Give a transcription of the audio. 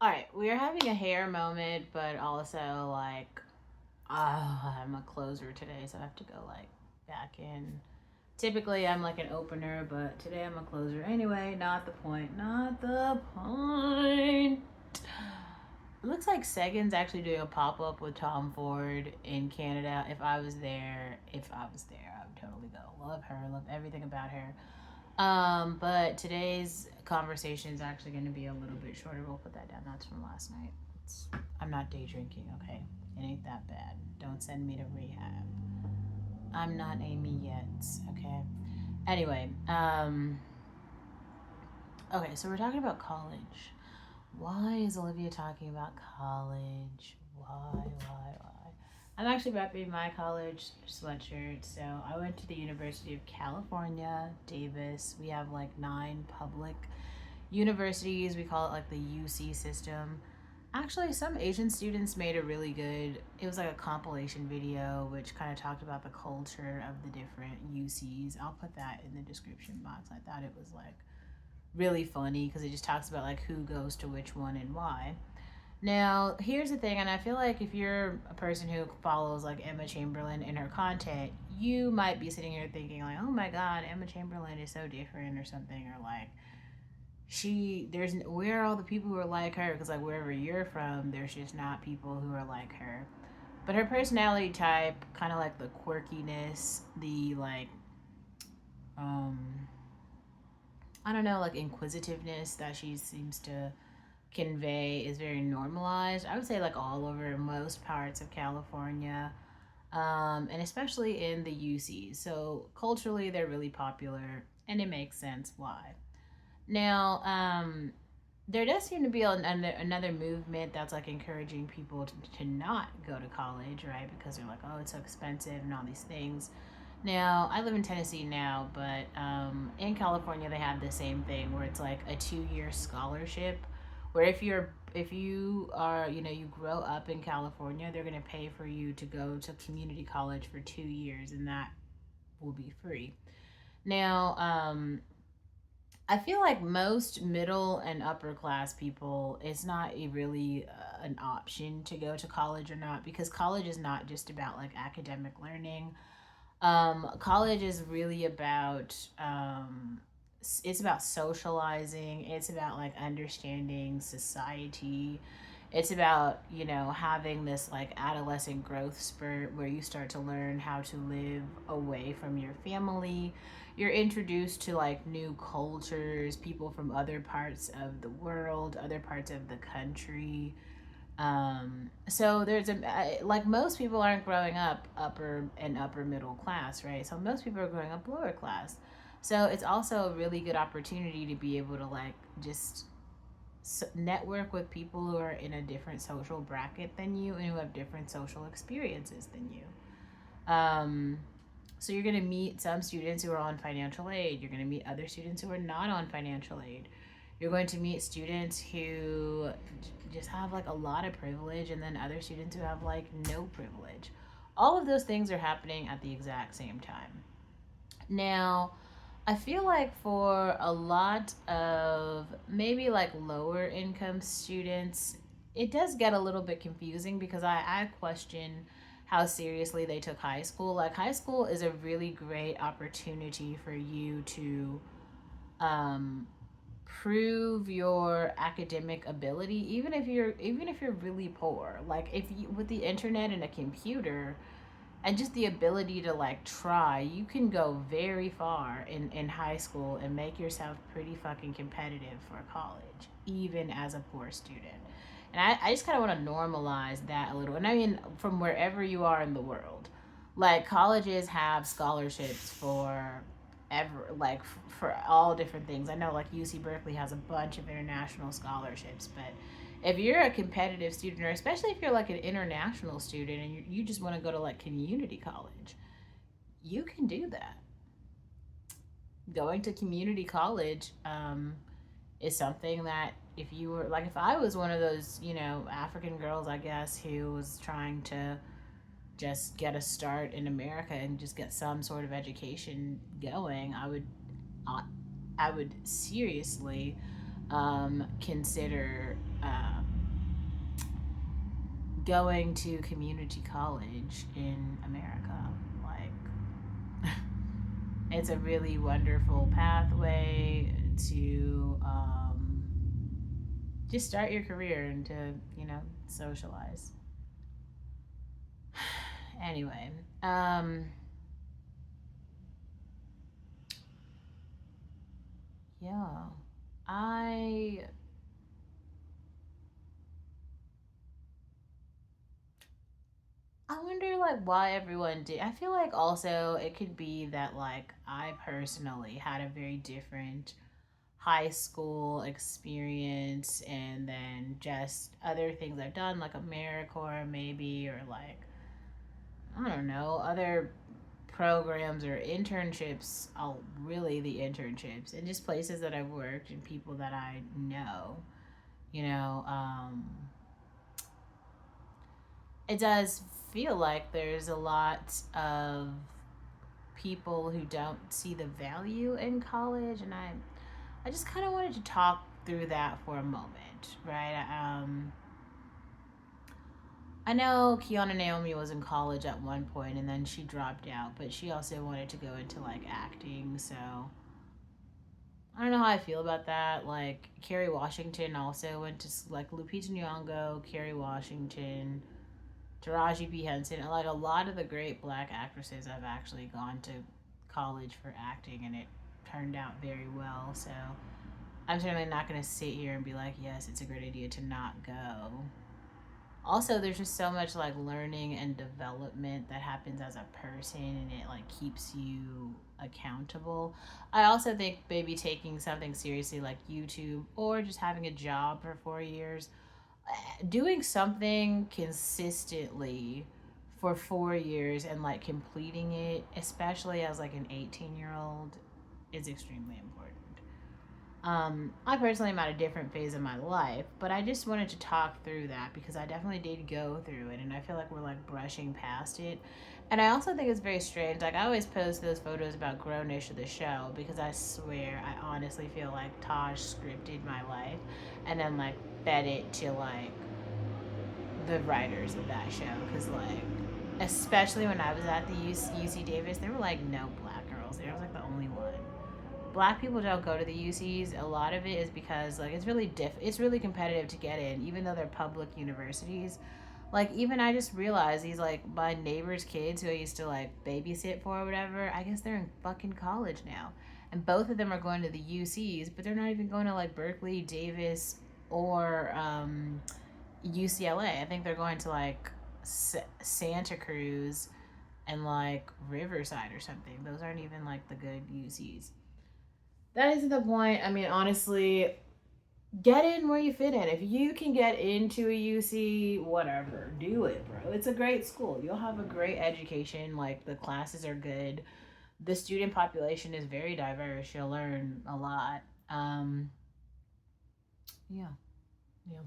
All right, we are having a hair moment, but also like, I'm a closer today, so I have to go like back in. Typically, I'm like an opener, but today I'm a closer. Anyway, not the point. Not the point. It looks like Sagan's actually doing a pop up with Tom Ford in Canada. If I would totally go. Love her. Love everything about her. But today's conversation is actually going to be a little bit shorter. We'll put that down. That's from last night. I'm not day drinking, okay? It ain't that bad. Don't send me to rehab. I'm not Amy yet, okay? Anyway, okay, so we're talking about college. Why is Olivia talking about college? Why? I'm actually repping my college sweatshirt. So I went to the University of California, Davis. We have like 9 public universities. We call it like the UC system. Actually, some Asian students made a really good, it was like a compilation video which kind of talked about the culture of the different UCs. I'll put that in the description box. I thought it was like really funny because it just talks about like who goes to which one and why. Now, here's the thing, and I feel like if you're a person who follows like Emma Chamberlain and her content, you might be sitting here thinking like, "Oh my God, Emma Chamberlain is so different," or something, or like, where are all the people who are like her? Because like wherever you're from, there's just not people who are like her. But her personality type, kind of like the quirkiness, the like, um, I don't know, like inquisitiveness that she seems to convey is very normalized. I would say like all over most parts of California, and especially in the UCs. So culturally, they're really popular, and it makes sense why. Now, there does seem to be another movement that's like encouraging people to not go to college, right? Because they're like, oh, it's so expensive and all these things. Now, I live in Tennessee now, but in California, they have the same thing where it's like a 2 year scholarship. Where if you are, you grow up in California, they're gonna pay for you to go to community college for 2 years, and that will be free. Now, I feel like most middle and upper class people, it's not really an option to go to college or not, because college is not just about like academic learning. College is really about it's about socializing. It's about like understanding society. It's about having this like adolescent growth spurt where you start to learn how to live away from your family. You're introduced to like new cultures, people from other parts of the world, other parts of the country. So there's like most people aren't growing up upper middle class, right? So most people are growing up lower class. So it's also a really good opportunity to be able to like just network with people who are in a different social bracket than you and who have different social experiences than you. Um, so you're going to meet some students who are on financial aid. You're going to meet other students who are not on financial aid. You're going to meet students who just have like a lot of privilege, and then other students who have like no privilege. All of those things are happening at the exact same time. Now, I feel like for a lot of maybe like lower income students, it does get a little bit confusing because I question how seriously they took high school. Like, high school is a really great opportunity for you to um, prove your academic ability, even if you're really poor. Like, if you, with the internet and a computer and just the ability to like try, you can go very far in high school and make yourself pretty fucking competitive for college, even as a poor student. And I just kind of want to normalize that a little. And I mean, from wherever you are in the world, like colleges have scholarships for ever, like for all different things. I know like UC Berkeley has a bunch of international scholarships, but if you're a competitive student, or especially if you're like an international student and you just want to go to like community college, you can do that. Going to community college is something that, if you were like, if I was one of those, African girls, I guess, who was trying to just get a start in America and just get some sort of education going, I would seriously consider going to community college in America. Like, it's a really wonderful pathway to just start your career and to, socialize. Anyway, yeah, I I wonder like why everyone did. I feel like also it could be that like I personally had a very different high school experience and then just other things I've done like AmeriCorps maybe or like I don't know, other programs or internships, really the internships and just places that I've worked and people that I know, you know, it does feel like there's a lot of people who don't see the value in college and I just kind of wanted to talk through that for a moment, right? I know Kiana Naomi was in college at one point and then she dropped out, but she also wanted to go into like acting, so I don't know how I feel about that. Like Kerry Washington also went to like Lupita Nyong'o, Kerry Washington, Taraji P Henson, like a lot of the great black actresses have actually gone to college for acting, and it turned out very well. So I'm certainly not going to sit here and be like, yes, it's a great idea to not go. Also, there's just so much like learning and development that happens as a person, and it like keeps you accountable. I also think maybe taking something seriously like YouTube or just having a job for 4 years, doing something consistently for 4 years and like completing it, especially as like an 18-year-old, is extremely important. I personally am at a different phase of my life, but I just wanted to talk through that because I definitely did go through it, and I feel like we're like brushing past it. And I also think it's very strange. Like I always post those photos about Grownish of the show because I swear I honestly feel like Taj scripted my life, and then like fed it to like the writers of that show. Because like, especially when I was at the UC Davis, there were like no black girls there. I was like the only one. Black people don't go to the UCs. A lot of it is because like it's really competitive to get in, even though they're public universities. Like even I just realized these like my neighbors' kids who I used to like babysit for or whatever. I guess they're in fucking college now, and both of them are going to the UCs, but they're not even going to like Berkeley, Davis, or UCLA. I think they're going to like Santa Cruz and like Riverside or something. Those aren't even like the good UCs. That isn't the point. I mean, honestly, get in where you fit in. If you can get into a UC, whatever, do it, bro. It's a great school. You'll have a great education. Like, the classes are good. The student population is very diverse. You'll learn a lot. Yeah. Yeah.